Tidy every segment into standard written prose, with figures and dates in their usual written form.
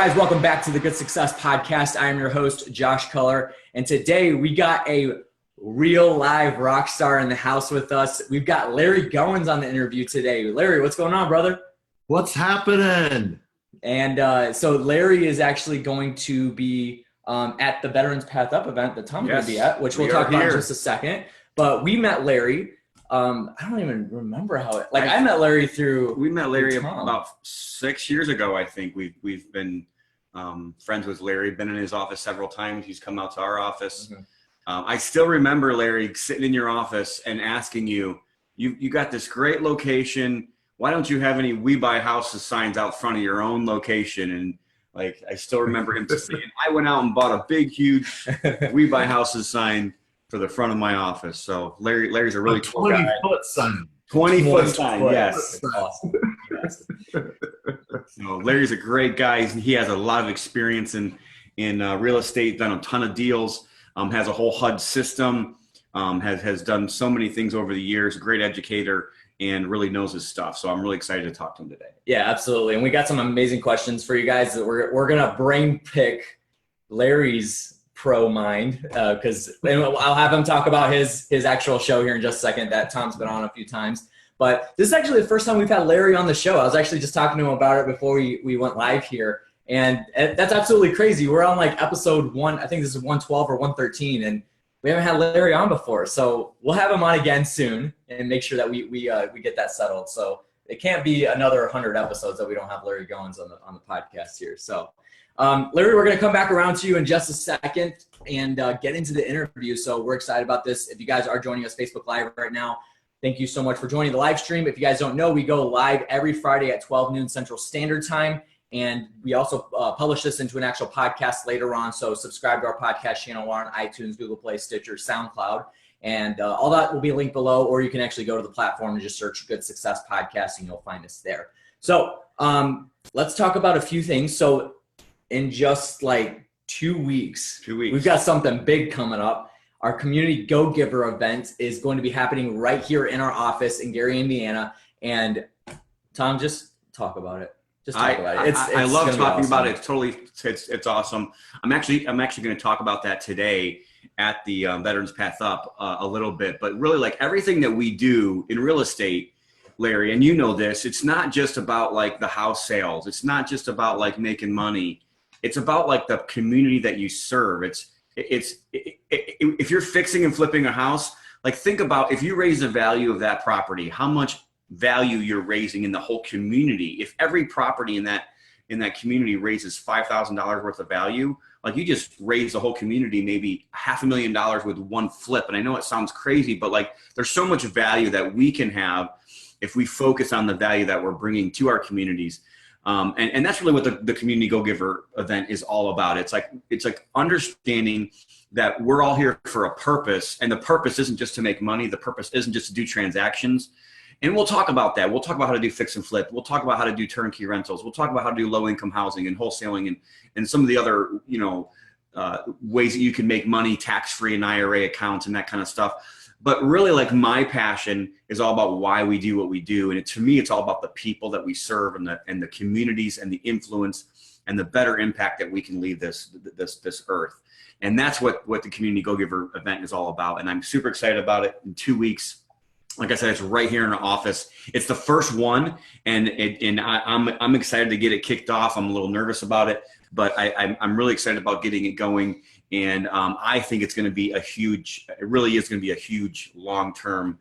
guys? Welcome back to the Good Success Podcast. I am your host, Josh Culler, and today we got a real live rock star in the house with us. We've got Larry Goins on the interview today. Larry, what's going on, brother? What's happening? And so Larry is actually going to be at the Veterans Path Up event that Tom's going to be at, which we'll talk about in just a second. But we met Larry. I don't even remember how it. I met Larry through. We met Larry about 6 years ago. I think we've been friends with Larry. Been in his office several times. He's come out to our office. Mm-hmm. I still remember Larry sitting in your office and asking you got this great location. Why don't you have any "We Buy Houses" signs out front of your own location? And I still remember him saying, I went out and bought a big, huge "We Buy Houses" sign for the front of my office. So Larry's a really cool guy. 20-foot sign. 20-foot sign, yes. Awesome. Yes. So Larry's a great guy. He has a lot of experience in real estate, done a ton of deals, has a whole HUD system, has done so many things over the years, great educator, and really knows his stuff. So I'm really excited to talk to him today. Yeah, absolutely. And we got some amazing questions for you guys that we're going to brain pick Larry's pro mind because I'll have him talk about his actual show here in just a second that Tom's been on a few times. But this is actually the first time we've had Larry on the show. I was actually just talking to him about it before we went live here. And that's absolutely crazy. We're on episode 1. I think this is 112 or 113. And we haven't had Larry on before. So we'll have him on again soon and make sure that we get that settled. So it can't be another 100 episodes that we don't have Larry Goins on the podcast here. So Larry, we're going to come back around to you in just a second and get into the interview. So we're excited about this. If you guys are joining us Facebook Live right now, thank you so much for joining the live stream. If you guys don't know, we go live every Friday at 12 noon Central Standard Time. And we also publish this into an actual podcast later on. So subscribe to our podcast channel. We're on iTunes, Google Play, Stitcher, SoundCloud. And all that will be linked below. Or you can actually go to the platform and just search Good Success Podcast and you'll find us there. So let's talk about a few things. So in just 2 weeks, we've got something big coming up. Our Community Go-Giver event is going to be happening right here in our office in Gary, Indiana. And Tom, just talk about it. Just talk about it. I love talking about it. It's awesome. I'm actually going to talk about that today at the Veterans Path Up a little bit. But really, everything that we do in real estate, Larry, and you know this, it's not just about the house sales. It's not just about making money. It's about the community that you serve. If you're fixing and flipping a house, think about if you raise the value of that property, how much value you're raising in the whole community. If every property in that community raises $5,000 worth of value, you just raise the whole community maybe $500,000 with one flip. And I know it sounds crazy, but there's so much value that we can have if we focus on the value that we're bringing to our communities. And that's really what the Community Go-Giver event is all about. It's understanding that we're all here for a purpose, and the purpose isn't just to make money. The purpose isn't just to do transactions. And we'll talk about that. We'll talk about how to do fix and flip. We'll talk about how to do turnkey rentals. We'll talk about how to do low-income housing and wholesaling and some of the other, ways that you can make money tax-free in IRA accounts and that kind of stuff. But really, my passion is all about why we do what we do. And to me, it's all about the people that we serve and the communities and the influence and the better impact that we can leave this earth. And that's what the Community Go-Giver event is all about. And I'm super excited about it. In 2 weeks, like I said, it's right here in our office. It's the first one, and I'm excited to get it kicked off. I'm a little nervous about it, but I'm really excited about getting it going. And I think it's going to be it really is going to be a huge long-term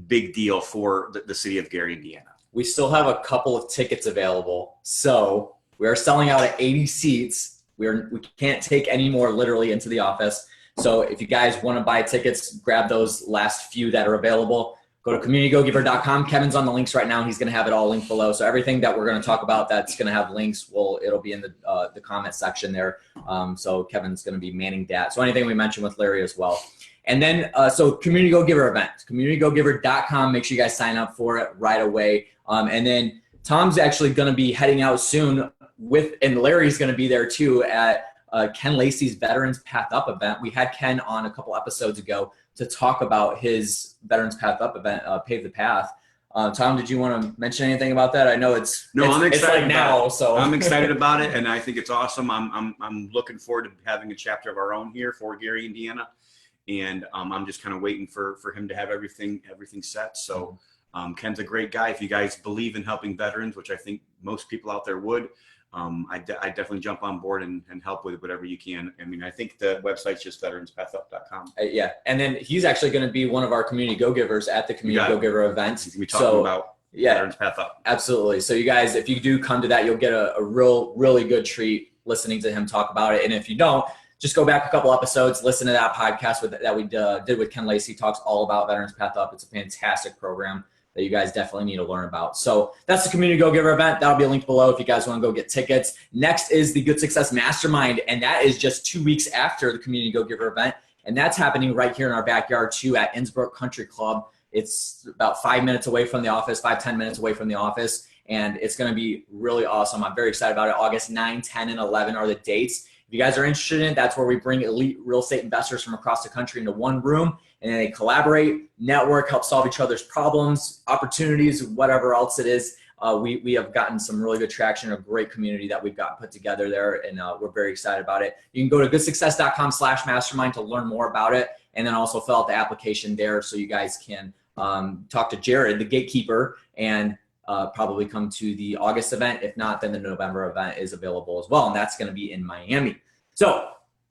big deal for the city of Gary, Indiana. We still have a couple of tickets available. So we are selling out at 80 seats. We can't take any more literally into the office. So if you guys want to buy tickets, grab those last few that are available. Go to communitygogiver.com. Kevin's on the links right now. He's going to have it all linked below. So everything that we're going to talk about that's going to have links, it'll be in the comment section there. So Kevin's going to be manning that. So anything we mentioned with Larry as well. And then, so Community Go Giver event, communitygogiver.com. Make sure you guys sign up for it right away. And then Tom's actually going to be heading out soon and Larry's going to be there too at Ken Lacey's Veterans Path Up event. We had Ken on a couple episodes ago to talk about his Veterans Path Up event, Pave the Path. Tom, did you want to mention anything about that? I know I'm excited. It's like now, so I'm excited about it, and I think it's awesome. I'm looking forward to having a chapter of our own here for Gary, Indiana, and I'm just kind of waiting for him to have everything set. So Ken's a great guy. If you guys believe in helping veterans, which I think most people out there would, I definitely jump on board and help with whatever you can. I mean, I think the website's just veteranspathup.com. Yeah, and then he's actually going to be one of our community go-givers at the community go-giver event. He's going to be talking about Veterans Path Up. Absolutely. So you guys, if you do come to that, you'll get a really good treat listening to him talk about it. And if you don't, just go back a couple episodes, listen to that podcast that we did with Ken Lacey. He talks all about Veterans Path Up. It's a fantastic program that you guys definitely need to learn about. So that's the Community Go-Giver event. That'll be linked below if you guys want to go get tickets. Next is the Good Success Mastermind, and that is just 2 weeks after the Community Go-Giver event, and that's happening right here in our backyard too at Innsbrook Country Club. It's about 5 minutes away from the office, 5-10 minutes away from the office, and it's going to be really awesome. I'm very excited about it. August 9, 10, and 11 are the dates. If you guys are interested in it, that's where we bring elite real estate investors from across the country into one room, and then they collaborate, network, help solve each other's problems, opportunities, whatever else it is. We have gotten some really good traction, a great community that we've got put together there, and we're very excited about it. You can go to goodsuccess.com/mastermind to learn more about it, and then also fill out the application there so you guys can talk to Jared, the gatekeeper, and probably come to the August event. If not, then the November event is available as well, and that's going to be in Miami. So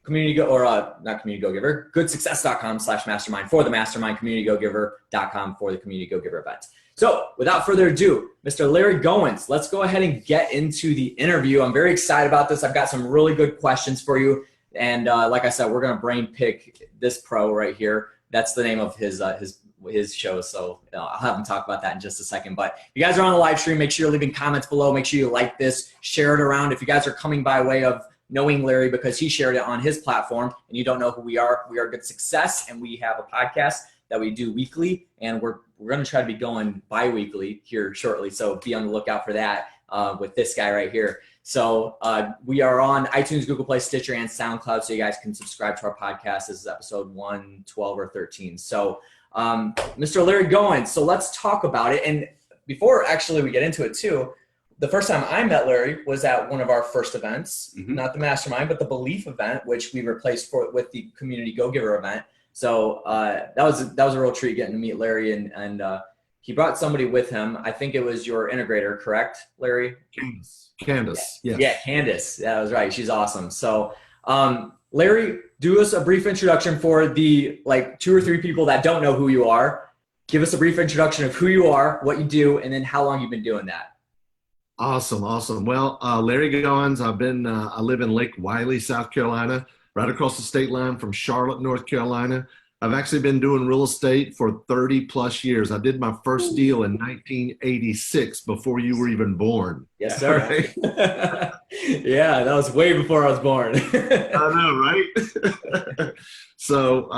goodsuccess.com/mastermind for the mastermind, communitygogiver.com for the community go-giver event. So without further ado, Mr. Larry Goins, let's go ahead and get into the interview. I'm very excited about this. I've got some really good questions for you. And like I said, we're going to brain pick this pro right here. That's the name of his show. So I'll have him talk about that in just a second. But if you guys are on the live stream, make sure you're leaving comments below. Make sure you like this, share it around. If you guys are coming by way of knowing Larry because he shared it on his platform and you don't know who we are Good Success, and we have a podcast that we do weekly, and we're going to try to be going bi-weekly here shortly. So be on the lookout for that with this guy right here. So we are on iTunes, Google Play, Stitcher, and SoundCloud, so you guys can subscribe to our podcast. This is episode 112 or 13. So Mr. Larry Goins, so let's talk about it. And before actually we get into it too, the first time I met Larry was at one of our first events, not the Mastermind, but the Belief event, which we replaced with the Community Go-Giver event. So that was a real treat getting to meet Larry, and he brought somebody with him. I think it was your integrator, correct, Larry? Kandas. Yes. Yeah, Kandas. That was right. She's awesome. So Larry, do us a brief introduction for the 2 or 3 people that don't know who you are. Give us a brief introduction of who you are, what you do, and then how long you've been doing that. Awesome. Well, Larry Goins, I live in Lake Wiley, South Carolina, right across the state line from Charlotte, North Carolina. I've actually been doing real estate for 30 plus years. I did my first deal in 1986 before you were even born. Yes, sir. Right? Yeah, that was way before I was born. I know, right? So,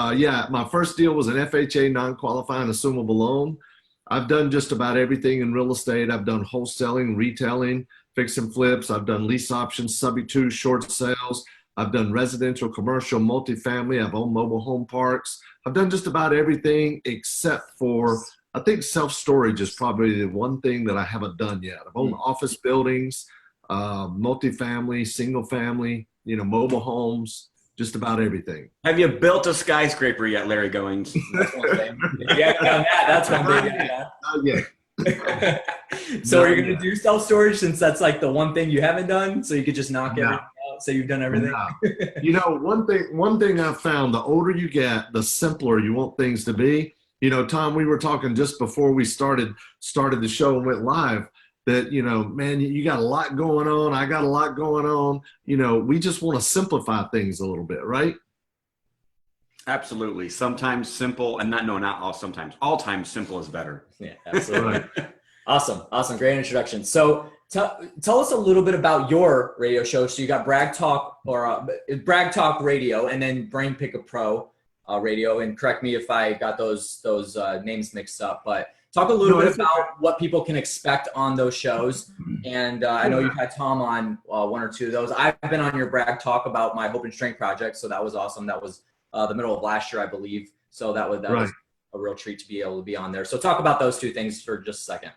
my first deal was an FHA non-qualifying assumable loan. I've done just about everything in real estate. I've done wholesaling, retailing, fix and flips. I've done lease options, subject-to, short sales. I've done residential, commercial, multifamily. I've owned mobile home parks. I've done just about everything except for, I think self-storage is probably the one thing that I haven't done yet. I've owned office buildings, multifamily, single family, mobile homes, just about everything. Have you built a skyscraper yet, Larry Goins? That's one thing. Yeah, that's one thing. Yeah. So are you going to do self-storage since that's the one thing you haven't done? So you could just knock everything out, so you've done everything? One thing I've found, the older you get, the simpler you want things to be. Tom, we were talking just before we started the show and went live that, man, you got a lot going on. I got a lot going on. We just want to simplify things a little bit, right? Absolutely. Sometimes simple, and not all sometimes. All times simple is better. Yeah, absolutely. Awesome. Great introduction. So tell us a little bit about your radio show. So you got Brag Talk Brag Talk Radio, and then Brain Pick a Pro Radio. And correct me if I got those names mixed up, but talk a little bit about what people can expect on those shows. And I know you've had Tom on 1 or 2 of those. I've been on your Brag Talk about my Hope and Strength project, so that was awesome. That was the middle of last year, I believe. So that was a real treat to be able to be on there. So talk about those two things for just a second.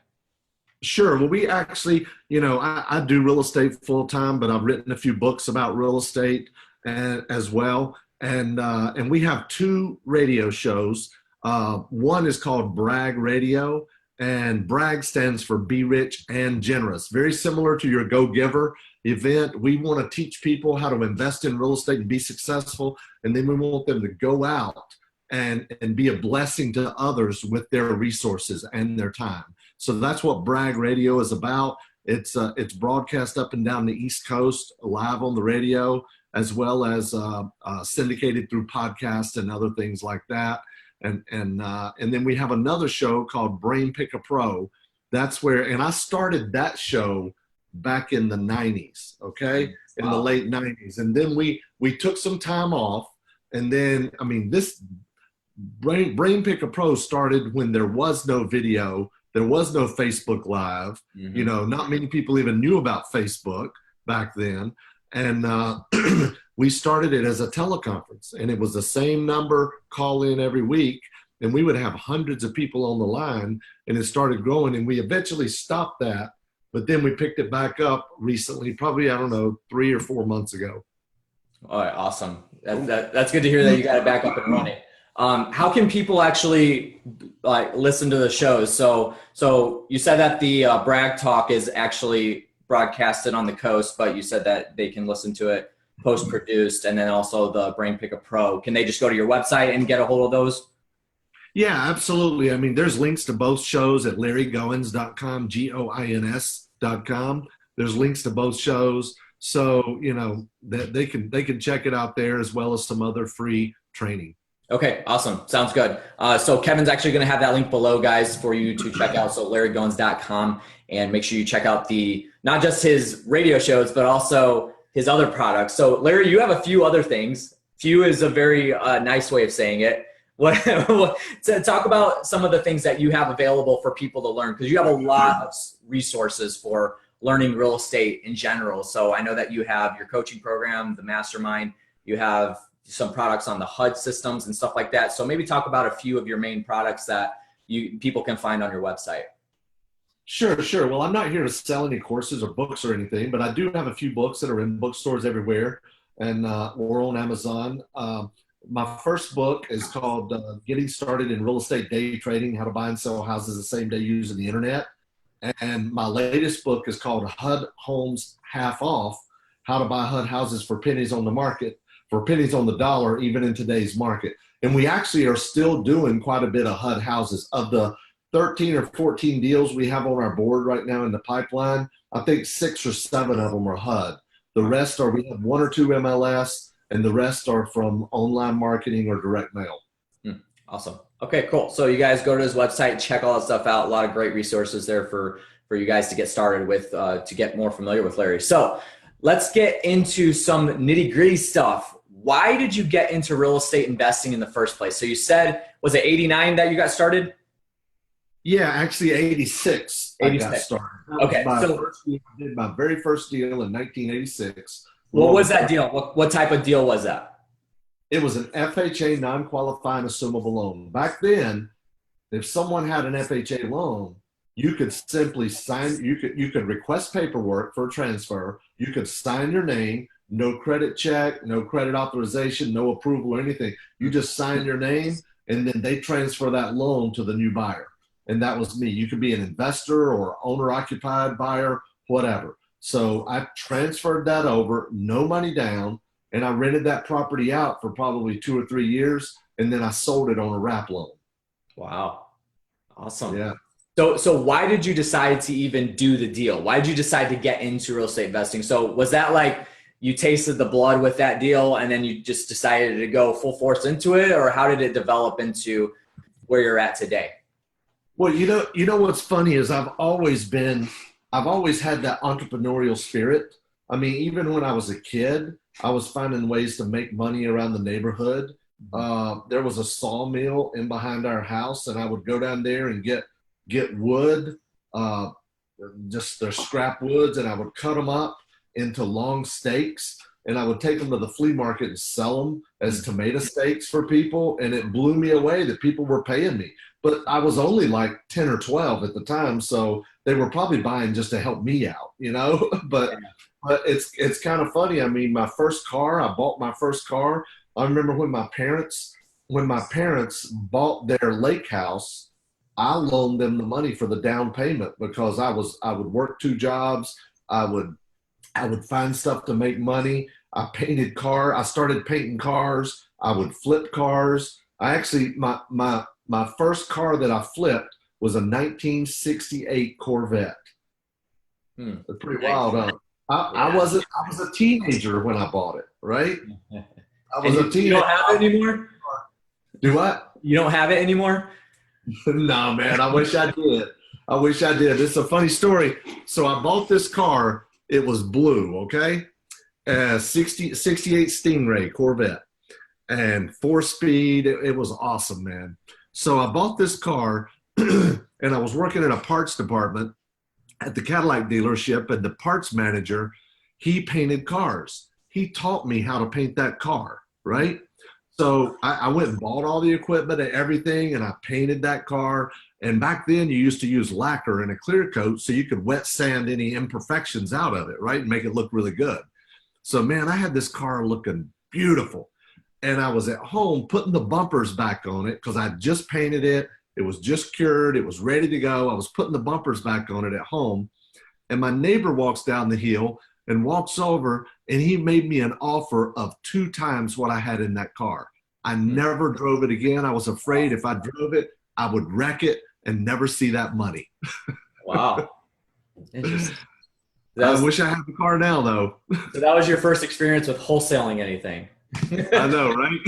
Sure. Well, we actually, I do real estate full time, but I've written a few books about real estate as well. And we have two radio shows. One is called Brag Radio, and Brag stands for Be Rich and Generous. Very similar to your Go Giver event. We want to teach people how to invest in real estate and be successful. And then we want them to go out and be a blessing to others with their resources and their time. So that's what Brag Radio is about. It's broadcast up and down the East Coast, live on the radio, as well as syndicated through podcasts and other things like that. And then we have another show called Brain Pick a Pro. That's where, and I started that show back in the 90s, okay, in the late 90s. And then we took some time off. And then, this Brain Pick a Pro started when there was no video. There was no Facebook Live. Mm-hmm. Not many people even knew about Facebook back then. And we started it as a teleconference, and it was the same number call in every week. And we would have hundreds of people on the line, and it started growing. And we eventually stopped that, but then we picked it back up recently, probably, 3 or 4 months ago. All right. Awesome. That's good to hear that you got it back up and running. How can people actually listen to the shows? So you said that the Brag Talk is actually broadcasted on the coast, but you said that they can listen to it post-produced, and then also the Brain Pick a Pro. Can they just go to your website and get a hold of those? Yeah, absolutely. There's links to both shows at LarryGoins.com, GOINS.com. There's links to both shows. So, that they can check it out there, as well as some other free training. Okay, awesome. Sounds good. So Kevin's actually going to have that link below, guys, for you to check out. So LarryGoins.com, and make sure you check out not just his radio shows, but also his other products. So Larry, you have a few other things. Few is a very nice way of saying it. Talk about some of the things that you have available for people to learn, because you have a lot of resources for learning real estate in general. So I know that you have your coaching program, the mastermind, you have some products on the HUD systems and stuff like that. So maybe talk about a few of your main products that people can find on your website. Sure. Well, I'm not here to sell any courses or books or anything, but I do have a few books that are in bookstores everywhere, and we're on Amazon. My first book is called Getting Started in Real Estate Day Trading, How to Buy and Sell Houses the Same Day Using the Internet. And my latest book is called HUD Homes Half Off, How to Buy HUD Houses for pennies on the market, for pennies on the dollar, even in today's market. And we actually are still doing quite a bit of HUD houses. Of the 13 or 14 deals we have on our board right now in the pipeline, I think 6 or 7 of them are HUD. The rest we have 1 or 2 MLS, and the rest are from online marketing or direct mail. Awesome. Okay, cool. So you guys go to his website, check all that stuff out. A lot of great resources there for you guys to get started with, to get more familiar with Larry. So let's get into some nitty gritty stuff. Why did you get into real estate investing in the first place? So you said, was it 89 that you got started? Yeah, actually 86. I got started. Okay. I did my very first deal in 1986. What was that deal? What type of deal was that? It was an FHA non-qualifying assumable loan. Back then, if someone had an FHA loan, you could simply sign, you could request paperwork for a transfer. You could sign your name, no credit check, no credit authorization, no approval or anything. You just sign your name, and then they transfer that loan to the new buyer. And that was me. You could be an investor or owner-occupied buyer, whatever. So I transferred that over, no money down, and I rented that property out for probably 2 or 3 years, and then I sold it on a wrap loan. Wow. Awesome. Yeah. So why did you decide to even do the deal? Why did you decide to get into real estate investing? So was that like you tasted the blood with that deal and then you just decided to go full force into it, or how did it develop into where you're at today? Well, you know what's funny is I've always had that entrepreneurial spirit. I mean, even when I was a kid, I was finding ways to make money around the neighborhood. There was a sawmill in behind our house, and I would go down there and get wood, just their scrap woods, and I would cut them up into long stakes, and I would take them to the flea market and sell them as tomato steaks for people. And it blew me away that people were paying me. But I was only like 10 or 12 at the time. So they were probably buying just to help me out, you know, but it's kind of funny. I mean, I bought my first car. I remember when my parents bought their lake house, I loaned them the money for the down payment because I would work 2 jobs. I would find stuff to make money. I started painting cars. I would flip cars. I actually, my first car that I flipped was a 1968 Corvette. It's pretty wild, huh? I was a teenager when I bought it, right? I was a teenager. You don't have it anymore? Do what? You don't have it anymore? No, man. I wish I did. It's a funny story. So I bought this car. It was blue, okay? 68 Stingray Corvette and 4-speed. It was awesome, man. So I bought this car and I was working in a parts department at the Cadillac dealership, and the parts manager, he painted cars. He taught me how to paint that car, right? So I went and bought all the equipment and everything, and I painted that car. And back then you used to use lacquer and a clear coat so you could wet sand any imperfections out of it, right? And make it look really good. So, man, I had this car looking beautiful. And I was at home putting the bumpers back on it because I just painted it. It was just cured. It was ready to go. I was putting the bumpers back on it at home. And my neighbor walks down the hill and walks over, and he made me an offer of 2 times what I had in that car. I never drove it again. I was afraid if I drove it, I would wreck it and never see that money. Wow. Interesting. I wish I had the car now, though. So that was your first experience with wholesaling anything. I know, right?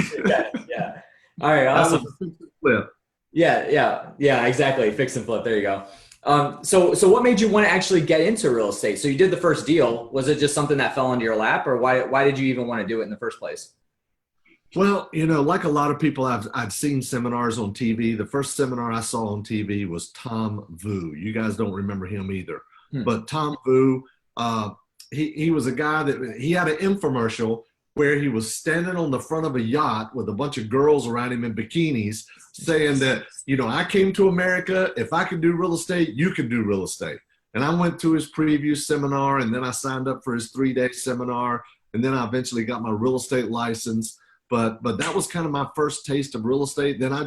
Yeah. All right, awesome. That was a flip. Yeah, exactly. Fix and flip. There you go. So what made you want to actually get into real estate? So you did the first deal. Was it just something that fell into your lap, or why did you even want to do it in the first place? Well, you know, like a lot of people, I'd seen seminars on TV. The first seminar I saw on TV was Tom Vu. You guys don't remember him either. But Tom Vu, he was a guy that he had an infomercial where he was standing on the front of a yacht with a bunch of girls around him in bikinis saying that, you know, I came to America. If I could do real estate, you can do real estate. And I went to his preview seminar, and then I signed up for his 3-day seminar. And then I eventually got my real estate license. But that was kind of my first taste of real estate. Then I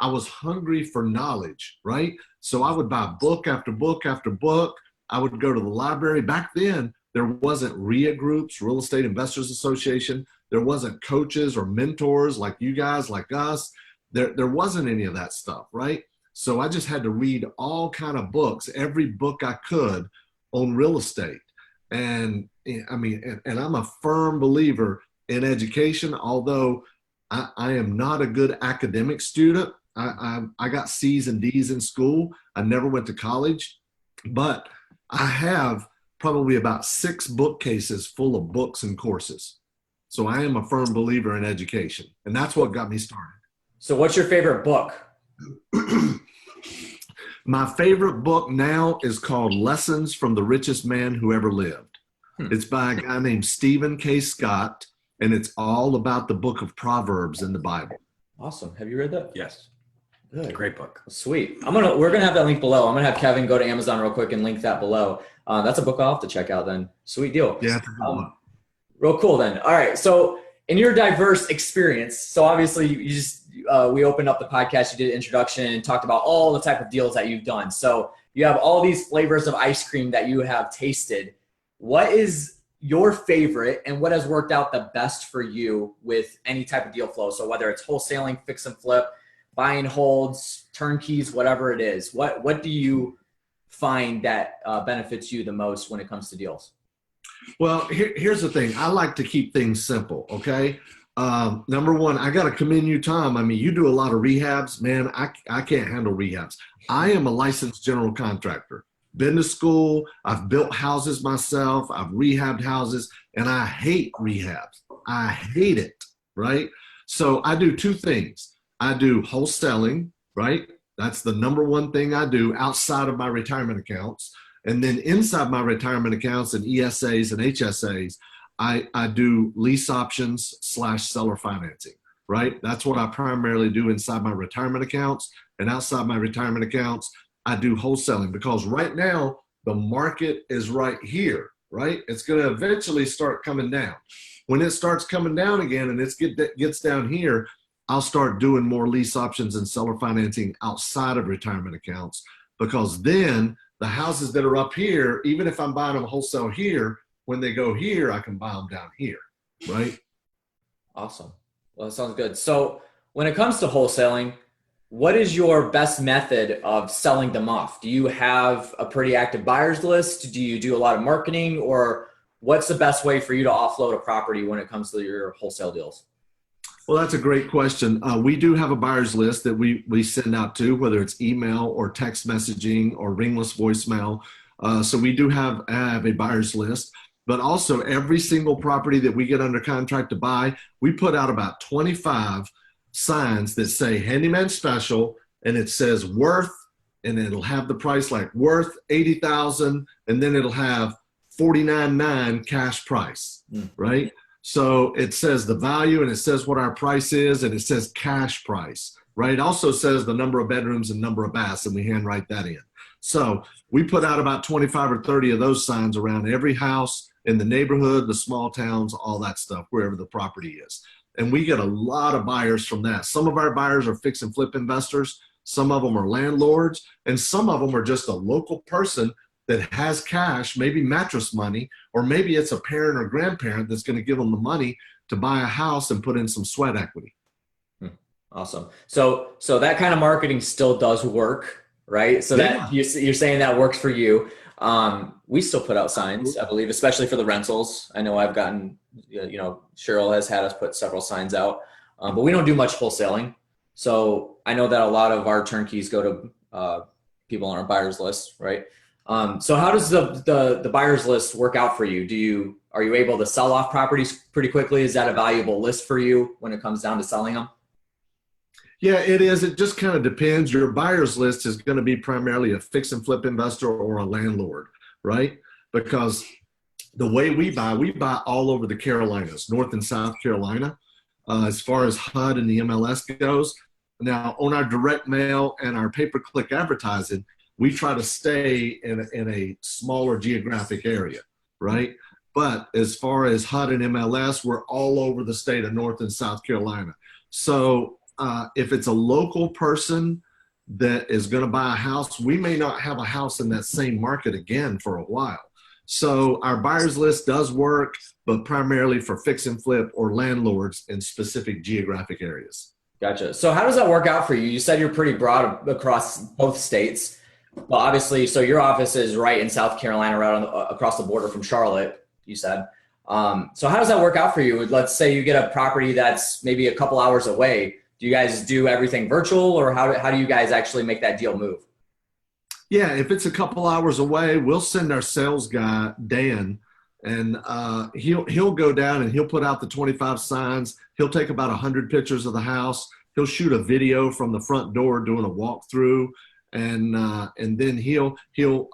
was hungry for knowledge, right? So I would buy book after book after book. I would go to the library. Back then, there wasn't RIA groups, Real Estate Investors Association. There wasn't coaches or mentors like you guys, like us. There wasn't any of that stuff, right? So I just had to read all kind of books, every book I could on real estate. And I mean, and I'm a firm believer in education, although I am not a good academic student. I got C's and D's in school. I never went to college, but I have probably about 6 bookcases full of books and courses. So I am a firm believer in education, and that's what got me started. So what's your favorite book? My favorite book now is called Lessons from the Richest Man Who Ever Lived. It's by a guy named Stephen K. Scott, and it's all about the book of Proverbs in the Bible. Awesome. Have you read that? Yes. Good. Great book. Sweet. We're gonna have that link below. I'm gonna have Kevin go to Amazon real quick and link that below. That's a book I'll have to check out then. Sweet deal. Yeah. Real cool then. All right. So in your diverse experience, so obviously we opened up the podcast, you did an introduction and talked about all the type of deals that you've done. So you have all these flavors of ice cream that you have tasted. What is your favorite and what has worked out the best for you with any type of deal flow? So whether it's wholesaling, fix and flip, buy and holds, turnkeys, whatever it is, what do you find that benefits you the most when it comes to deals? Well, here's the thing. I like to keep things simple, okay? Number one, I got to commend you, Tom. I mean, you do a lot of rehabs. Man, I can't handle rehabs. I am a licensed general contractor. Been to school. I've built houses myself. I've rehabbed houses, and I hate rehabs. I hate it, right? So I do 2 things. I do wholesaling, right? That's the number one thing I do outside of my retirement accounts. And then inside my retirement accounts and ESAs and HSAs, I do lease options / seller financing, right? That's what I primarily do inside my retirement accounts. And outside my retirement accounts, I do wholesaling, because right now the market is right here, right? It's going to eventually start coming down. When it starts coming down again and it gets down here, I'll start doing more lease options and seller financing outside of retirement accounts, because then the houses that are up here, even if I'm buying them wholesale here, when they go here, I can buy them down here, right? Awesome. Well, that sounds good. So when it comes to wholesaling, what is your best method of selling them off? Do you have a pretty active buyers list? Do you do a lot of marketing, or what's the best way for you to offload a property when it comes to your wholesale deals? Well, that's a great question. We do have a buyers list that we send out to, whether it's email or text messaging or ringless voicemail. So we do have a buyers list. But also, every single property that we get under contract to buy, we put out about 25 signs that say handyman special, and it says worth, and it'll have the price like worth $80,000, and then it'll have $49,900 cash price, right? So it says the value, and it says what our price is, and it says cash price, right? It also says the number of bedrooms and number of baths, and we handwrite that in. So we put out about 25 or 30 of those signs around every house in the neighborhood, the small towns, all that stuff, wherever the property is. And we get a lot of buyers from that. Some of our buyers are fix and flip investors. Some of them are landlords, and some of them are just a local person that has cash, maybe mattress money, or maybe it's a parent or grandparent that's going to give them the money to buy a house and put in some sweat equity. Awesome. So that kind of marketing still does work, right? So that you're saying that works for you. We still put out signs, I believe, especially for the rentals. I know I've gotten, Cheryl has had us put several signs out, but we don't do much wholesaling. So I know that a lot of our turnkeys go to people on our buyers list, right? So how does the buyers list work out for you? Are you able to sell off properties pretty quickly? Is that a valuable list for you when it comes down to selling them? Yeah, it is. It just kind of depends. Your buyer's list is going to be primarily a fix and flip investor or a landlord, right? Because the way we buy all over the Carolinas, North and South Carolina, as far as HUD and the MLS goes. Now, on our direct mail and our pay-per-click advertising, we try to stay in a smaller geographic area, right? But as far as HUD and MLS, we're all over the state of North and South Carolina. So if it's a local person that is going to buy a house, we may not have a house in that same market again for a while. So our buyers list does work, but primarily for fix and flip or landlords in specific geographic areas. Gotcha. So how does that work out for you? You said you're pretty broad across both states. Well, obviously, so your office is right in South Carolina, right across the border from Charlotte, you said. So how does that work out for you? Let's say you get a property that's maybe a couple hours away. Do you guys do everything virtual, or how do you guys actually make that deal move? Yeah, if it's a couple hours away, we'll send our sales guy, Dan, and he'll go down and he'll put out the 25 signs. He'll take about 100 pictures of the house. He'll shoot a video from the front door doing a walkthrough, and then he'll do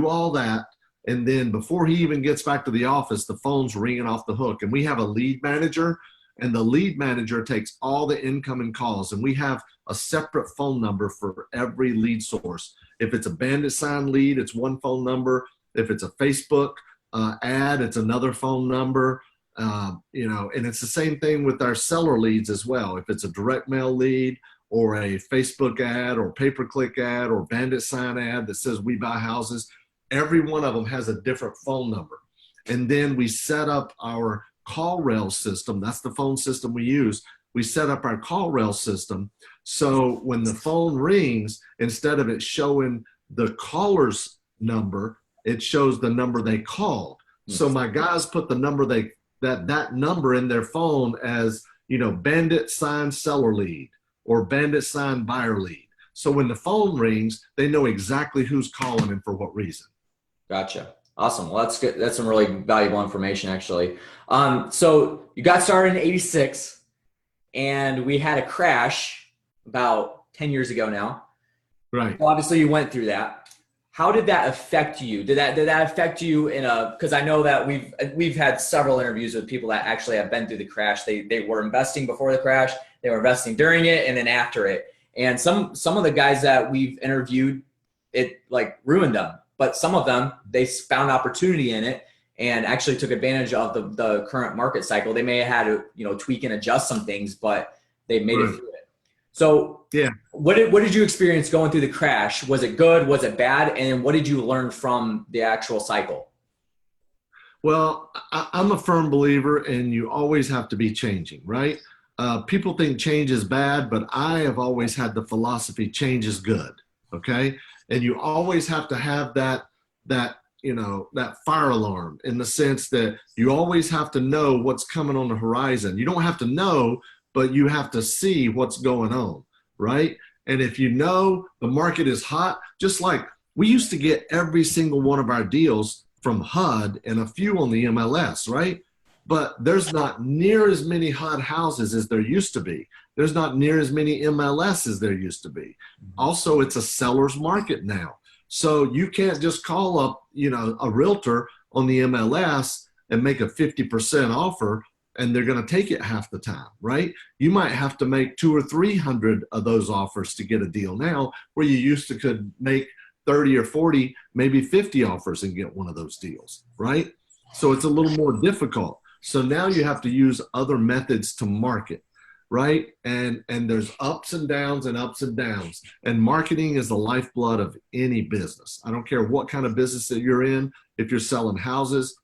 all that. And then before he even gets back to the office, the phone's ringing off the hook. And we have a lead manager, and the lead manager takes all the incoming calls. And we have a separate phone number for every lead source. If it's a bandit sign lead, it's one phone number. If it's a Facebook ad, it's another phone number. And it's the same thing with our seller leads as well. If it's a direct mail lead or a Facebook ad or pay-per-click ad or bandit sign ad that says we buy houses, every one of them has a different phone number. And then we set up our call rail system. That's the phone system we use. We set up our call rail system. So when the phone rings, instead of it showing the caller's number, it shows the number they called. So my guys put the number that number in their phone as, bandit sign seller lead or bandit sign buyer lead. So when the phone rings, they know exactly who's calling and for what reason. Gotcha. Awesome. Well, that's good. That's some really valuable information, actually. So you got started in '86, and we had a crash about 10 years ago now. Right. Well, obviously, you went through that. how did that affect you? Did that affect you because I know that we've had several interviews with people that actually have been through the crash. They were investing before the crash, they were investing during it, and then after it. And some of the guys that we've interviewed, it like ruined them. But some of them, they found opportunity in it and actually took advantage of the current market cycle. They may have had to, tweak and adjust some things, but they made it through it. So yeah, what did you experience going through the crash? Was it good? Was it bad? And what did you learn from the actual cycle? Well, I'm a firm believer in you always have to be changing, right? People think change is bad, but I have always had the philosophy change is good, okay? And you always have to have that fire alarm, in the sense that you always have to know what's coming on the horizon. You don't have to know, but you have to see what's going on, right? And if you know the market is hot, just like we used to get every single one of our deals from HUD and a few on the MLS, right? But there's not near as many HUD houses as there used to be. There's not near as many MLS as there used to be. Also, it's a seller's market now. So you can't just call up, a realtor on the MLS and make a 50% offer and they're going to take it half the time, right? You might have to make 200 or 300 of those offers to get a deal now, where you used to could make 30 or 40, maybe 50 offers and get one of those deals, right? So it's a little more difficult. So now you have to use other methods to market, right? And there's ups and downs and ups and downs. And marketing is the lifeblood of any business. I don't care what kind of business that you're in. If you're selling houses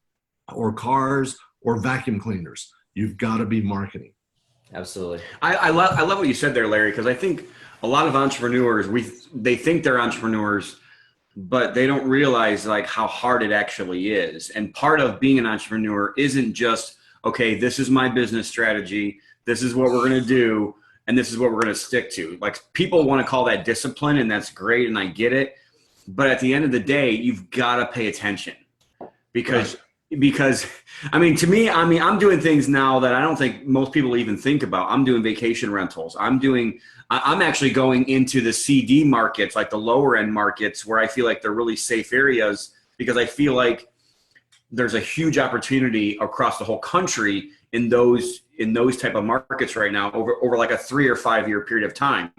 or cars or vacuum cleaners, you've got to be marketing. Absolutely. I love what you said there, Larry, because I think a lot of entrepreneurs, they think they're entrepreneurs, but they don't realize like how hard it actually is. And part of being an entrepreneur isn't just, okay, this is my business strategy, this is what we're going to do, and this is what we're going to stick to. Like, people want to call that discipline, and that's great, and I get it. But at the end of the day, you've got to pay attention, because to me, I'm doing things now that I don't think most people even think about. I'm doing vacation rentals. I'm actually going into the CD markets, like the lower end markets, where I feel like they're really safe areas, because I feel like there's a huge opportunity across the whole country in those type of markets right now over like a 3 or 5 year period of time.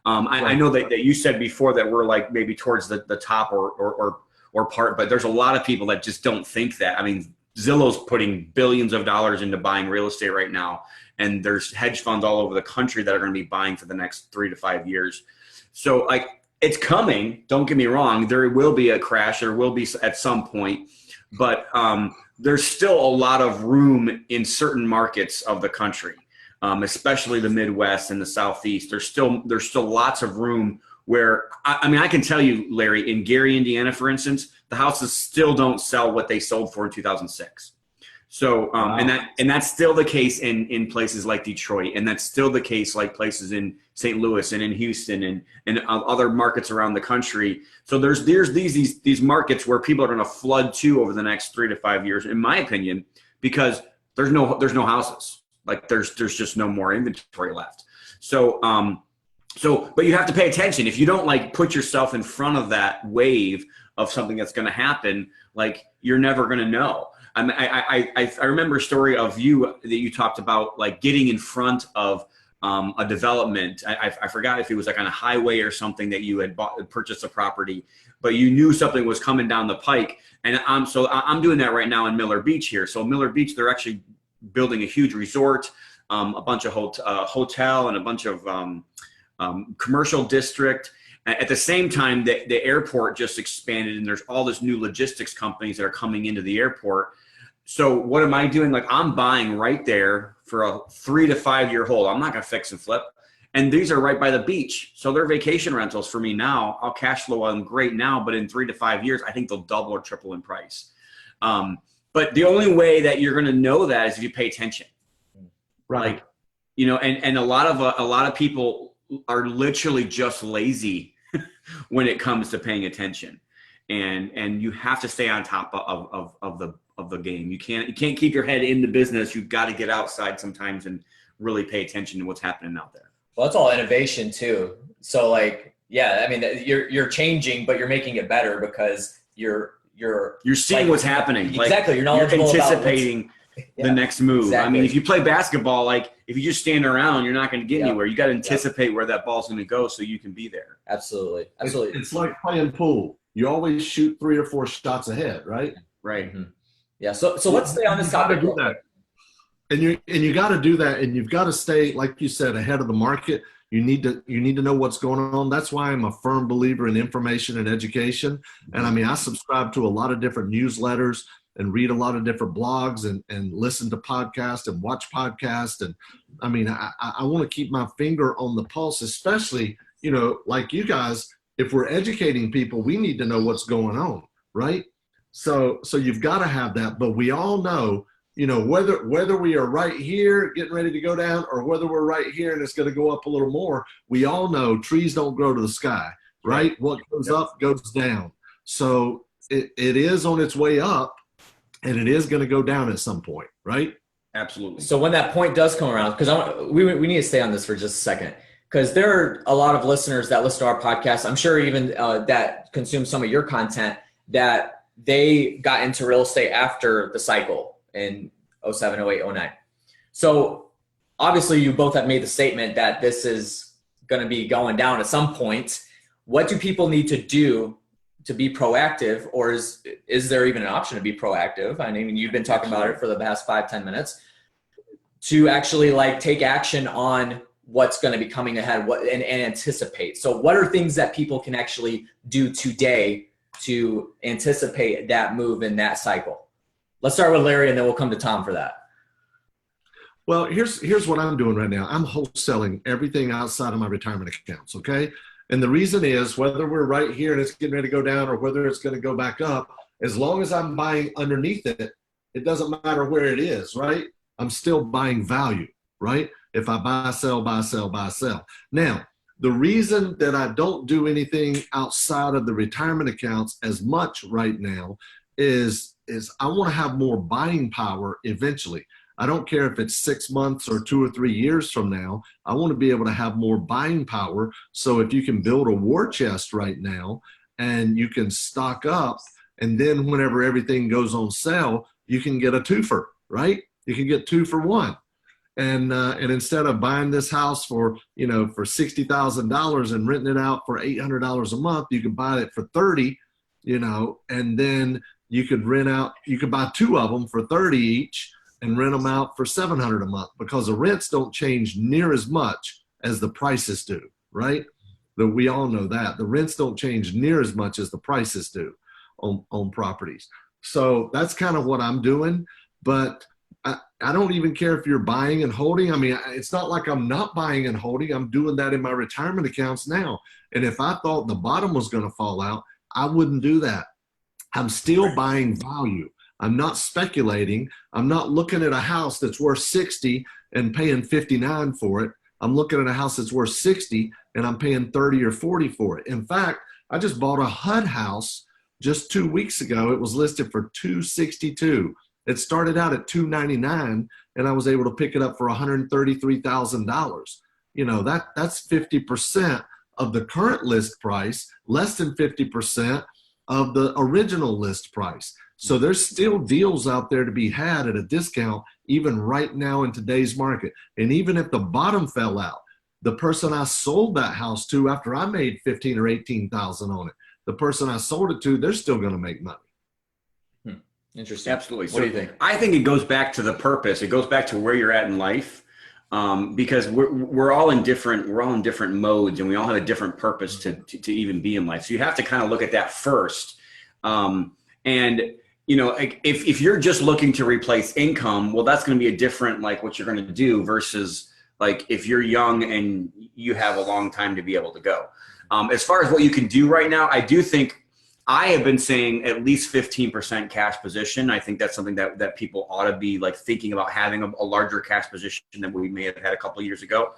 I know that you said before that we're like maybe towards the top or part, but there's a lot of people that just don't think that. I mean, Zillow's putting billions of dollars into buying real estate right now, and there's hedge funds all over the country that are going to be buying for the next 3 to 5 years. So like, it's coming, don't get me wrong, there will be a crash, there will be at some point, but there's still a lot of room in certain markets of the country, especially the Midwest and the Southeast. There's still lots of room where, I can tell you, Larry, in Gary, Indiana, for instance, the houses still don't sell what they sold for in 2006. So, wow. and that's still the case in places like Detroit, and that's still the case like places in St. Louis and in Houston and other markets around the country. So there's these markets where people are going to flood to over the next 3 to 5 years, in my opinion, because there's no houses. Like there's just no more inventory left. So, but you have to pay attention. If you don't like put yourself in front of that wave of something that's going to happen, like you're never going to know. I remember a story of you that you talked about, like getting in front of a development. I forgot if it was like on a highway or something that you had purchased a property, but you knew something was coming down the pike. And I'm doing that right now in Miller Beach here. So Miller Beach, they're actually building a huge resort, a bunch of hotel and a bunch of commercial district. At the same time, the airport just expanded, and there's all this new logistics companies that are coming into the airport. So what am I doing? Like, I'm buying right there for a 3 to 5 year hold. I'm not going to fix and flip. And these are right by the beach. So they're vacation rentals for me now. I'll cash flow them great now, but in 3 to 5 years, I think they'll double or triple in price. But the only way that you're going to know that is if you pay attention. Right. Like, and a lot of people are literally just lazy when it comes to paying attention, and you have to stay on top of the game. You can't keep your head in the business. You've got to get outside sometimes and really pay attention to what's happening out there. Well, it's all innovation too. So like, Yeah, I mean, you're changing, but you're making it better because you're seeing what's happening. Exactly, you're knowledgeable you're anticipating the next move. Exactly. I mean, if you play basketball, like if you just stand around, you're not going to get anywhere. You got to anticipate where that ball's going to go so you can be there. Absolutely. It's like playing pool. You always shoot 3 or 4 shots ahead, right? Right. Mm-hmm. Yeah. So let's stay on this topic. Do that. And you got to do that, and you've got to stay, like you said, ahead of the market. You need to know what's going on. That's why I'm a firm believer in information and education. And I mean, I subscribe to a lot of different newsletters and read a lot of different blogs and listen to podcasts and watch podcasts. And I mean, I want to keep my finger on the pulse, especially, like you guys, if we're educating people, we need to know what's going on, right? So you've got to have that. But we all know, whether we are right here getting ready to go down or whether we're right here and it's going to go up a little more, we all know trees don't grow to the sky, right? What goes up goes down. So it is on its way up, and it is going to go down at some point, right? Absolutely. So when that point does come around, because we need to stay on this for just a second, because there are a lot of listeners that listen to our podcast, I'm sure even that consume some of your content, that they got into real estate after the cycle in 07, 08, 09. So obviously you both have made the statement that this is going to be going down at some point. What do people need to do to be proactive, or is there even an option to be proactive? I mean, you've been talking about it for the past 5-10 minutes, to actually take action on what's going to be coming ahead, and anticipate. So what are things that people can actually do today to anticipate that move in that cycle? Let's start with Larry, and then we'll come to Tom for that. Well, here's what I'm doing right now. I'm wholesaling everything outside of my retirement accounts, okay? And the reason is, whether we're right here and it's getting ready to go down or whether it's going to go back up, as long as I'm buying underneath it, it doesn't matter where it is, right? I'm still buying value, right? If I buy, sell, buy, sell, buy, sell. Now, the reason that I don't do anything outside of the retirement accounts as much right now is I want to have more buying power eventually. I don't care if it's 6 months or 2 or 3 years from now. I want to be able to have more buying power. So if you can build a war chest right now and you can stock up, and then whenever everything goes on sale, you can get a twofer, right? You can get 2 for 1. And instead of buying this house for $60,000 and renting it out for $800 a month, you can buy it for $30, and then you could buy 2 of them for $30 each and rent them out for $700 a month, because the rents don't change near as much as the prices do, right? We all know that. The rents don't change near as much as the prices do on properties. So that's kind of what I'm doing. But I don't even care if you're buying and holding. I mean, it's not like I'm not buying and holding. I'm doing that in my retirement accounts now. And if I thought the bottom was going to fall out, I wouldn't do that. I'm still buying value. I'm not speculating. I'm not looking at a house that's worth 60 and paying 59 for it. I'm looking at a house that's worth 60 and I'm paying 30 or 40 for it. In fact, I just bought a HUD house just 2 weeks ago. It was listed for $262. It started out at $299 and I was able to pick it up for $133,000. That's 50% of the current list price, less than 50% of the original list price. So there's still deals out there to be had at a discount, even right now in today's market. And even if the bottom fell out, the person I sold that house to after I made $15,000 or $18,000 on it, the person I sold it to, they're still going to make money. Interesting. Absolutely. What do you think? I think it goes back to the purpose. It goes back to where you're at in life, because we're all in different modes, and we all have a different purpose to even be in life. So you have to kind of look at that first. If you're just looking to replace income, well, that's going to be a different, what you're going to do versus if you're young and you have a long time to be able to go. As far as what you can do right now, I do think I have been saying at least 15% cash position. I think that's something that people ought to be thinking about, having a larger cash position than we may have had a couple of years ago.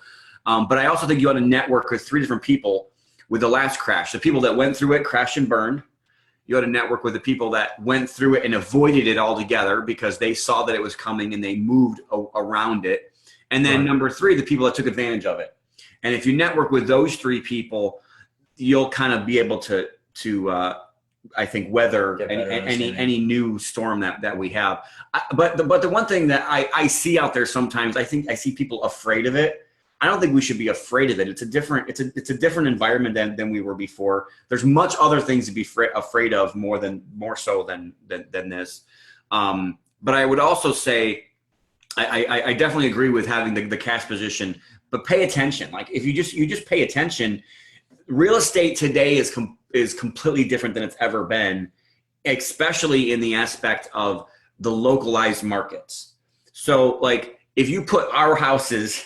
But I also think you ought to network with 3 different people with the last crash. The people that went through it, crashed and burned. You ought to network with the people that went through it and avoided it altogether because they saw that it was coming and they moved around it. And then number 3, the people that took advantage of it. And if you network with those 3 people, you'll kind of be able to I think weather any new storm that we have. But the one thing that I see out there sometimes, I think I see people afraid of it. I don't think we should be afraid of it. It's a different environment than we were before. There's much other things to be afraid of more so than this. But I would also say I definitely agree with having the cash position, but pay attention. Like if you just pay attention, real estate today is completely different than it's ever been, especially in the aspect of the localized markets. So like if you put our houses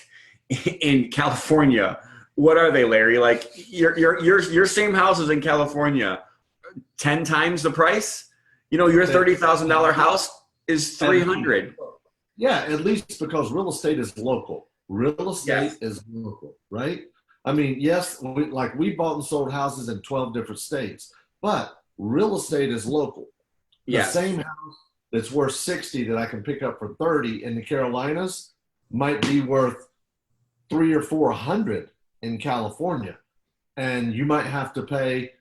in California, what are they, Larry? Like your same houses in California, 10 times the price. Your $30,000 house is 300. Yeah, at least because real estate is local. Real estate is local, right? I mean, yes, we bought and sold houses in 12 different states, but real estate is local. The same house that's worth 60 that I can pick up for 30 in the Carolinas might be worth 300 or 400 in California, and you might have to pay,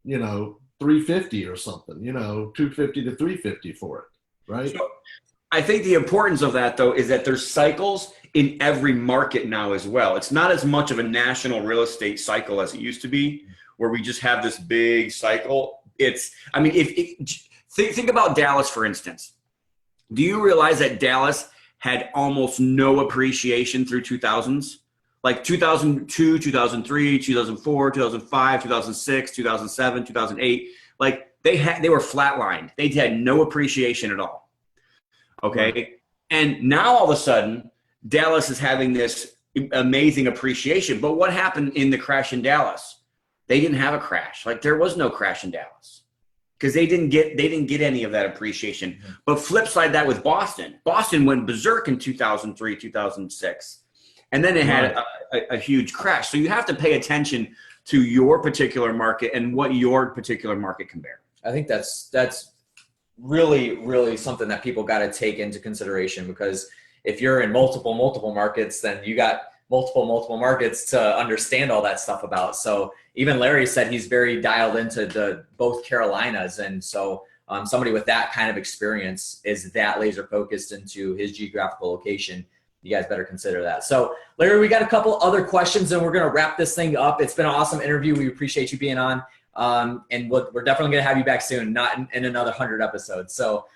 $350 or something, $250 to $350 for it, right? So I think the importance of that, though, is that there's cycles in every market now as well. It's not as much of a national real estate cycle as it used to be, where we just have this big cycle. Think about Dallas, for instance. Do you realize that Dallas had almost no appreciation through 2000s? Like 2002, 2003, 2004, 2005, 2006, 2007, 2008. Like they were flatlined. They had no appreciation at all. Okay. Right. And now all of a sudden, Dallas is having this amazing appreciation. But what happened in the crash in Dallas? They didn't have a crash. Like there was no crash in Dallas because they didn't get any of that appreciation. Mm-hmm. But flip side that with Boston. Boston went berserk in 2003, 2006. And then it had a huge crash. So you have to pay attention to your particular market and what your particular market can bear. I think that's really, really something that people got to take into consideration, because if you're in multiple markets, then you got multiple markets to understand all that stuff about. So even Larry said he's very dialed into both Carolinas. And so somebody with that kind of experience is that laser focused into his geographical location. You guys better consider that. So Larry, we got a couple other questions and we're going to wrap this thing up. It's been an awesome interview. We appreciate you being on. And we're definitely going to have you back soon, not in another 100 episodes. So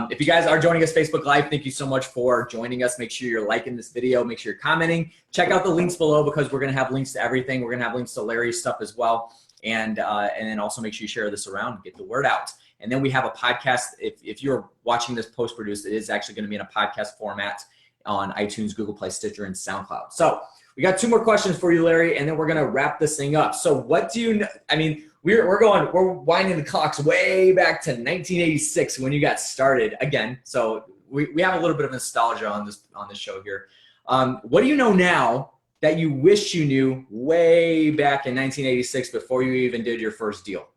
if you guys are joining us Facebook Live, thank you so much for joining us. Make sure you're liking this video. Make sure you're commenting. Check out the links below, because we're going to have links to everything. We're going to have links to Larry's stuff as well. And then also make sure you share this around and get the word out. And then we have a podcast. If you're watching this post-produced, it is actually going to be in a podcast format on iTunes, Google Play, Stitcher, and SoundCloud. So we got 2 more questions for you, Larry, and then we're going to wrap this thing up. So what do you know? I mean, we're winding the clocks way back to 1986 when you got started again. So we have a little bit of nostalgia on this show here. What do you know now that you wish you knew way back in 1986 before you even did your first deal?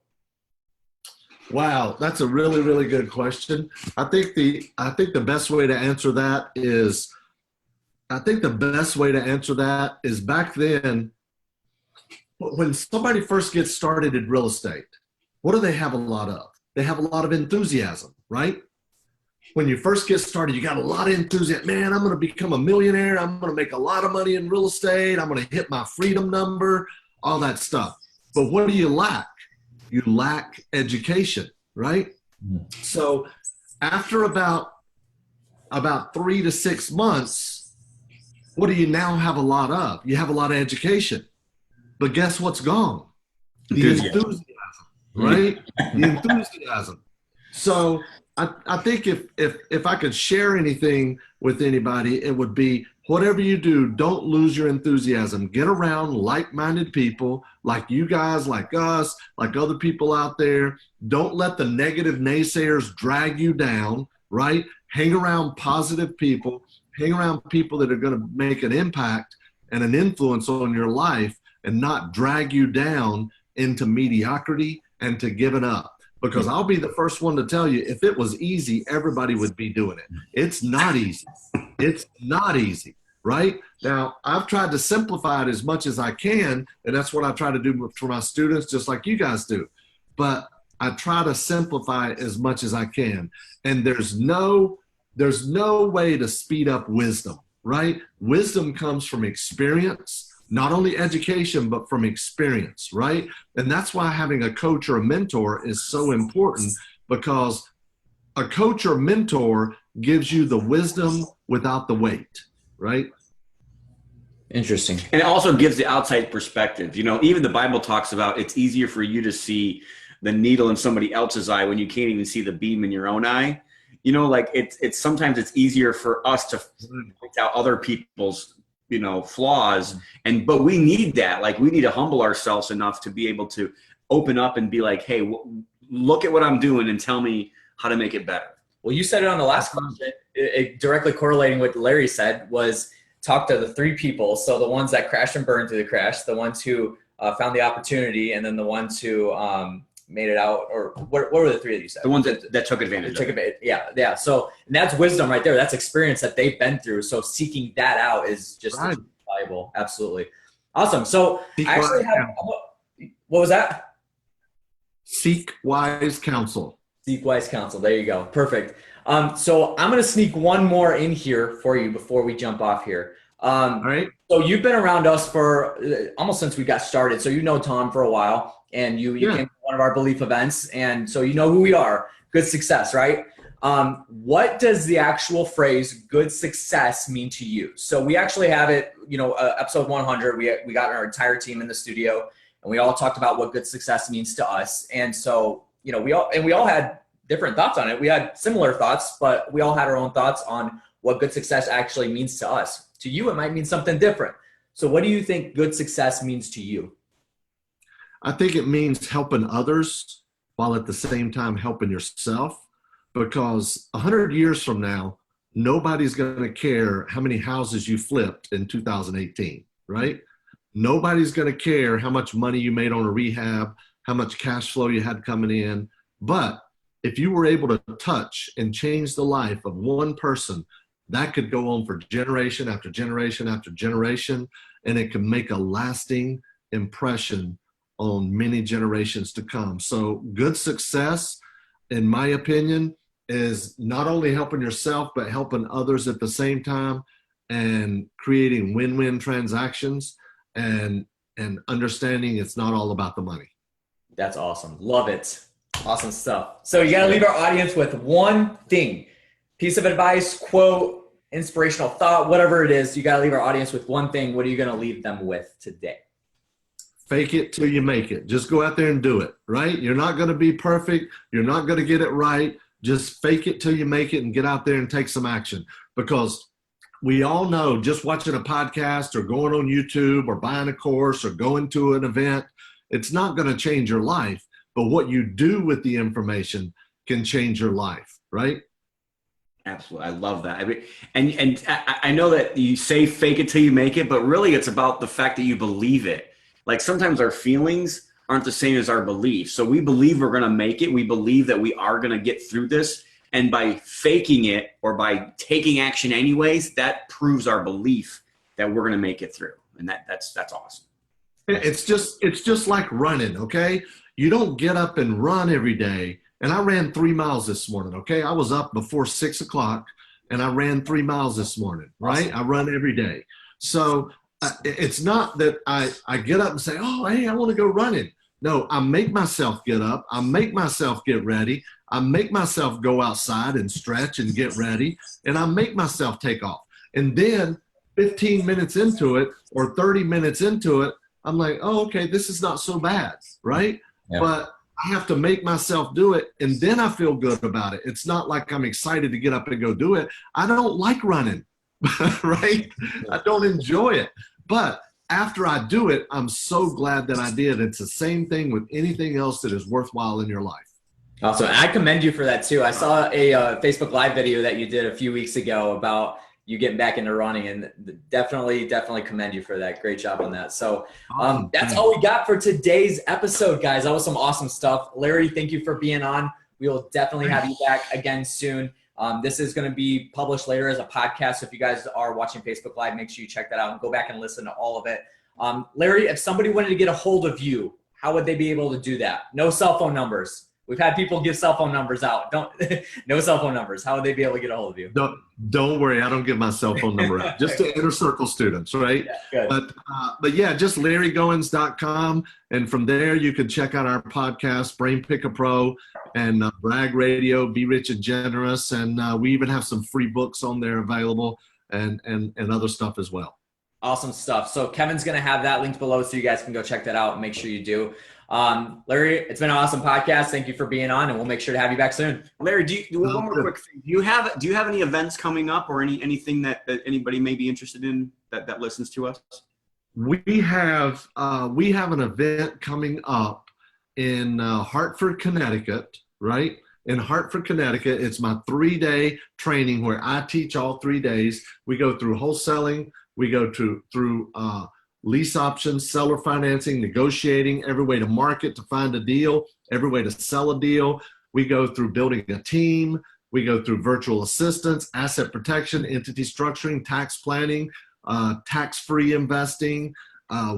Wow, that's a really, really good question. I think the best way to answer that is back then, when somebody first gets started in real estate, what do they have a lot of? They have a lot of enthusiasm, right? When you first get started, you got a lot of enthusiasm. Man, I'm going to become a millionaire. I'm going to make a lot of money in real estate. I'm going to hit my freedom number, all that stuff. But what do you lack? You lack education, right? Mm-hmm. So after about 3 to 6 months, what do you now have a lot of? You have a lot of education. But guess what's gone? The enthusiasm, right? The enthusiasm. So I think if I could share anything with anybody, it would be, whatever you do, don't lose your enthusiasm. Get around like-minded people, like you guys, like us, like other people out there. Don't let the negative naysayers drag you down, right? Hang around positive people. Hang around people that are going to make an impact and an influence on your life, and not drag you down into mediocrity and to giving up. Because I'll be the first one to tell you, if it was easy, everybody would be doing it. It's not easy. It's not easy. right? Now, I've tried to simplify it as much as I can, and that's what I try to do for my students, just like you guys do. But I try to simplify it as much as I can. And there's no way to speed up wisdom, right? Wisdom comes from experience, not only education, but from experience, right? And that's why having a coach or a mentor is so important, because a coach or mentor gives you the wisdom without the weight, right? Interesting. And it also gives the outside perspective. You know, even the Bible talks about it's easier for you to see the needle in somebody else's eye when you can't even see the beam in your own eye. You know, like it's sometimes it's easier for us to point out other people's, you know, flaws. But we need that. Like, we need to humble ourselves enough to be able to open up and be like, hey, look at what I'm doing and tell me how to make it better. Well, you said it on the last question. It directly correlating with what Larry said was talk to the three people. So the ones that crashed and burned through the crash, the ones who found the opportunity, and then the ones who made it out. Or what were the three that you said? The ones that took advantage. Yeah. So, and that's wisdom right there. That's experience that they've been through. So seeking that out is just Right. valuable. Absolutely. Awesome. So I actually have, what was that? Seek wise counsel. Seek wise counsel. There you go. Perfect. So I'm going to sneak one more in here for you before we jump off here. All right. So you've been around us for almost since we got started. So you know Tom for a while, and you came to one of our belief events, and so you know who we are. Good success, right? What does the actual phrase "good success" mean to you? So we actually have it. You know, episode 100. We got our entire team in the studio, and we all talked about what good success means to us. And so, you know, we all had different thoughts on it. We had similar thoughts, but we all had our own thoughts on what good success actually means to us. To you, it might mean something different. So what do you think good success means to you? I think it means helping others while at the same time helping yourself, because 100 years from now, nobody's going to care how many houses you flipped in 2018, right? Nobody's going to care how much money you made on a rehab, how much cash flow you had coming in. But if you were able to touch and change the life of one person, that could go on for generation after generation after generation, and it can make a lasting impression on many generations to come. So good success, in my opinion, is not only helping yourself, but helping others at the same time, and creating win-win transactions, and understanding it's not all about the money. That's awesome. Love it. Awesome stuff. So you got to leave our audience with one thing, piece of advice, quote, inspirational thought, whatever it is. You got to leave our audience with one thing. What are you going to leave them with today? Fake it till you make it. Just go out there and do it, right? You're not going to be perfect. You're not going to get it right. Just fake it till you make it and get out there and take some action. Because we all know just watching a podcast or going on YouTube or buying a course or going to an event, it's not going to change your life. But what you do with the information can change your life, right? Absolutely. I love that. I mean, and I know that you say fake it till you make it, but really it's about the fact that you believe it. Like, sometimes our feelings aren't the same as our beliefs. So we believe we're going to make it. We believe that we are going to get through this. And by faking it or by taking action anyways, that proves our belief that we're going to make it through. And that's awesome. It's just like running, okay? You don't get up and run every day. And I ran 3 miles this morning, okay? I was up before 6 o'clock and I ran 3 miles this morning, right? Awesome. I run every day. So it's not that I get up and say, oh, hey, I want to go running. No, I make myself get up. I make myself get ready. I make myself go outside and stretch and get ready. And I make myself take off. And then 15 minutes into it or 30 minutes into it, I'm like, oh, okay, this is not so bad, right? Yeah. But I have to make myself do it, and then I feel good about it. It's not like I'm excited to get up and go do it. I don't like running, right? I don't enjoy it. But after I do it, I'm so glad that I did. It's the same thing with anything else that is worthwhile in your life. Awesome. I commend you for that too. I saw a Facebook Live video that you did a few weeks ago about you getting back into running, and definitely commend you for that. Great job on that. So that's all we got for today's episode, guys. That was some awesome stuff. Larry, thank you for being on. We will definitely have you back again soon. This is going to be published later as a podcast. So if you guys are watching Facebook Live, make sure you check that out and go back and listen to all of it. Larry, if somebody wanted to get a hold of you, how would they be able to do that? No cell phone numbers. We've had people give cell phone numbers out. No cell phone numbers. How would they be able to get a hold of you? Don't worry. I don't give my cell phone number out. Just to Inner Circle students, right? Yeah, good. But yeah, just LarryGoins.com. And from there, you can check out our podcast, Brain Pick a Pro, and Brag Radio, Be Rich and Generous. And we even have some free books on there available and other stuff as well. Awesome stuff. So Kevin's going to have that linked below so you guys can go check that out and make sure you do. Larry, it's been an awesome podcast. Thank you for being on, and we'll make sure to have you back soon. Larry, one more quick thing. Do you have any events coming up or anything that anybody may be interested in that listens to us? We have an event coming up in Hartford, Connecticut, right? In Hartford, Connecticut. It's my 3-day training where I teach all 3 days. We go through wholesaling. We go through lease options, seller financing, negotiating, every way to market to find a deal, every way to sell a deal. We go through building a team. We go through virtual assistance, asset protection, entity structuring, tax planning, tax-free investing.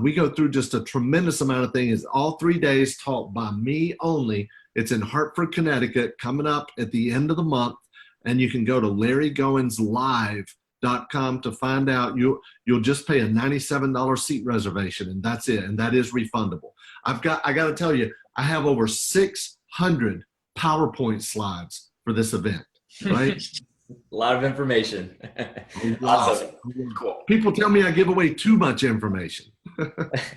We go through just a tremendous amount of things. All 3 days taught by me only. It's in Hartford, Connecticut, coming up at the end of the month. And you can go to LarryGoinsLive.com to find out. You'll just pay a $97 seat reservation, and that's it, and that is refundable. I got to tell you, I have over 600 PowerPoint slides for this event, right? A lot of information. Awesome. Cool. People tell me I give away too much information.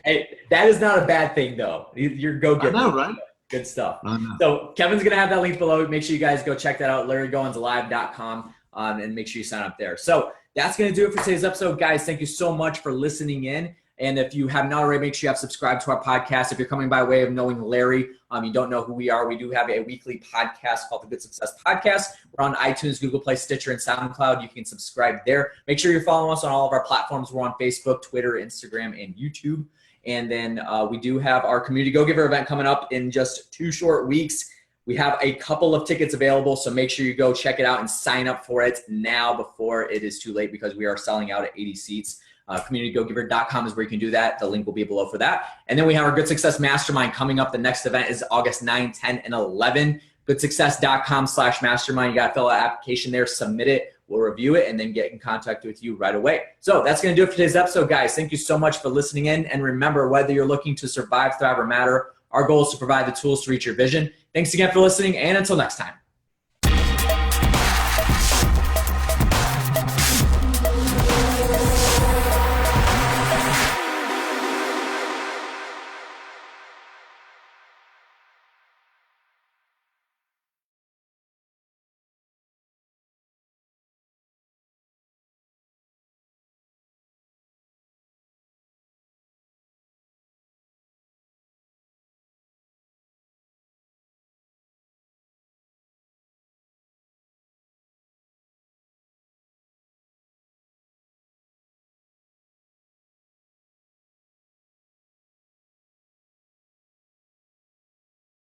Hey, that is not a bad thing, though. You're go-getter. I know, right? Good stuff. So Kevin's going to have that link below. Make sure you guys go check that out, LarryGoinsLive.com. And make sure you sign up there. So that's going to do it for today's episode, guys. Thank you so much for listening in. And if you have not already, make sure you have subscribed to our podcast. If you're coming by way of knowing Larry, you don't know who we are, we do have a weekly podcast called the Good Success Podcast. We're on iTunes, Google Play, Stitcher, and SoundCloud. You can subscribe there. Make sure you're following us on all of our platforms. We're on Facebook, Twitter, Instagram, and YouTube. And then we do have our Community Go-Giver event coming up in just 2 short weeks. We have a couple of tickets available, so make sure you go check it out and sign up for it now before it is too late, because we are selling out at 80 seats. CommunityGoGiver.com is where you can do that. The link will be below for that. And then we have our Good Success Mastermind coming up. The next event is August 9, 10, and 11. GoodSuccess.com/mastermind. You got to fill out an application there, submit it. We'll review it and then get in contact with you right away. So that's going to do it for today's episode, guys. Thank you so much for listening in. And remember, whether you're looking to survive, thrive, or matter, our goal is to provide the tools to reach your vision. Thanks again for listening, and until next time.